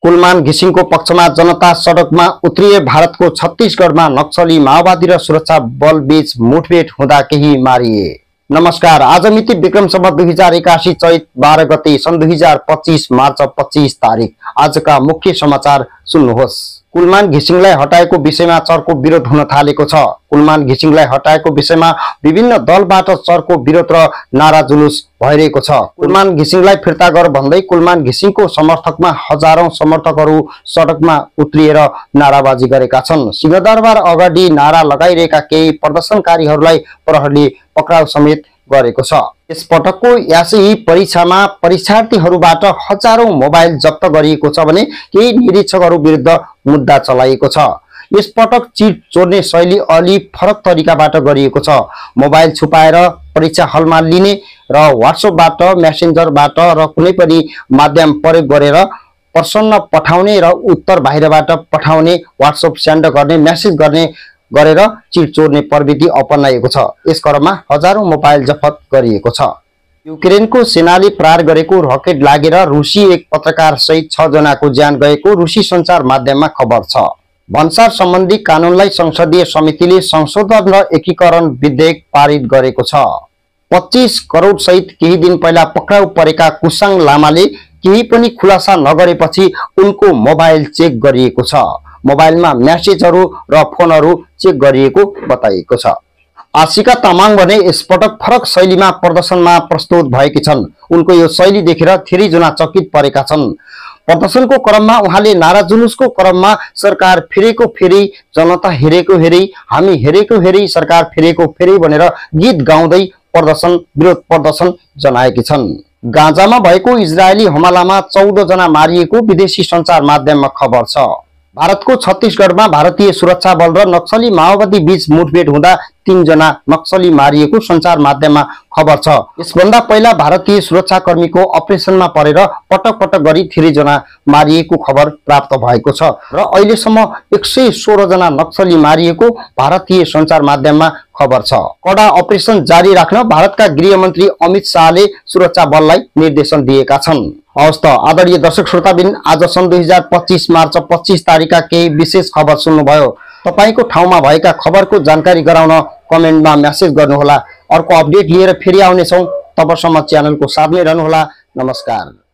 कुलमान घिसिङको पक्षमा जनता सडकमा उत्रिए। भारतको छत्तीसगढमा नक्सली माओवादी र सुरक्षा बल बीच मुठभेड हुँदा केही मारिए। नमस्कार, आज मिति विक्रम सम्वत 2081 चैत 12 गते सन् 2025 मार्च 25 तारिक। आजका मुख्य समाचार सुन्नुहोस्। कुलमान घिसिङलाई हटाएको विषयमा चर्को विरोध हुन थालेको छ। कुलमान घिसिङलाई हटाएको विषयमा विभिन्न दलबाट चर्को विरोध र नारा जुलुस भइरहेको छ। कुलमान घिसिङलाई फिर्ता गर भन्दै कुलमान घिसिङको समर्थकमा हजारौं समर्थकहरू सडकमा उत्रिएर नाराबाजी गरेका छन्। सिंहदरबार अगाडि नारा लगाइरहेका केही प्रदर्शनकारीहरूलाई प्रहरीले पक्राउ समेत गरेको छ। यस पटकको एसई परीक्षामा परीक्षार्थीहरूबाट हजारौं मोबाइल जफ्त गरिएको छ भने केही निरीक्षकहरू विरुद्ध मुद्दा चलाइएको छ। यस पटक चिट चोर्ने शैली अलि फरक तरिकाबाट गरिएको छ। मोबाइल छुपाएर परीक्षा हलमा लिने र व्हाट्सएपबाट मेसेन्जरबाट र कुनै पनि माध्यम प्रयोग गरेर प्रश्न पठाउने र उत्तर बाहिरबाट पठाउने, व्हाट्सएप सेन्ड गर्ने, मेसेज गर्ने गरेर चिट चोर्ने प्रविधि अपनाइएको छ। यस क्रममा हजारौं मोबाइल जफत गरिएको छ। युक्रेनको सेनाले प्रहार गरेको रकेट लागेर रुसी एक पत्रकार सहित 6 जनाको ज्यान गएको रुसी सञ्चार माध्यममा खबर छ। भन्सार सम्बन्धी कानूनलाई संसदीय समितिले संशोधन र एकीकरण विधेयक पारित गरेको छ। 25 करोड सहित केही दिन पहिला पक्राउ परेका कुसाङ लामाले केही पनि खुलासा नगरेपछि उनको मोबाइल चेक गरिएको छ। मोबाइलमा मेसेजहरू र फोनहरू चेक गरिएको बताइएको छ। आशिका तामाङ भने यसपटक फरक शैलीमा प्रदर्शनमा प्रस्तुत भएकी छन्। उनको यो शैली देखेर धेरै जना चकित परेका छन्। प्रदर्शनको क्रममा उहाँले नारा जुलुसको क्रममा सरकार फेरेको फेरि, जनता हेरेको हेरी, हामी हेरेको हेरी, सरकार फेरेको फेरि भनेर गीत गाउँदै विरोध प्रदर्शन जनाएकी छन्। गाजामा भएको इजरायली हमलामा 14 जना मारिएको विदेशी सञ्चार माध्यममा खबर छ। भारतको छत्तीसगढमा भारतीय सुरक्षा बल र नक्सली माओवादी बीच मुठभेड हुँदा 3 जना नक्सली मारिएको सञ्चार माध्यममा खबर छ। यसभन्दा पहिला भारतीय सुरक्षाकर्मीको अपरेसनमा परेर पटक पटक गरी 3 जना मारिएको खबर प्राप्त भएको छ र अहिलेसम्म 116 जना नक्सली मारिएको भारतीय सञ्चार माध्यममा खबर छ। कडा अपरेसन जारी राख्न भारतका गृहमन्त्री अमित शाहले सुरक्षा बललाई निर्देशन दिएका छन्। हवस् त आदरणीय दर्शक श्रोताबिन, आज सन् 2025 मार्च 25 तारिकका केही विशेष खबर सुन्नुभयो। तपाईको ठाउँमा भएका खबरको जानकारी गराउन कमेन्टमा मेसेज गर्नुहोला। अर्को अपडेट लिएर फेरि आउनेछौँ। तबसम्म च्यानलको साथमै रहनुहोला। नमस्कार।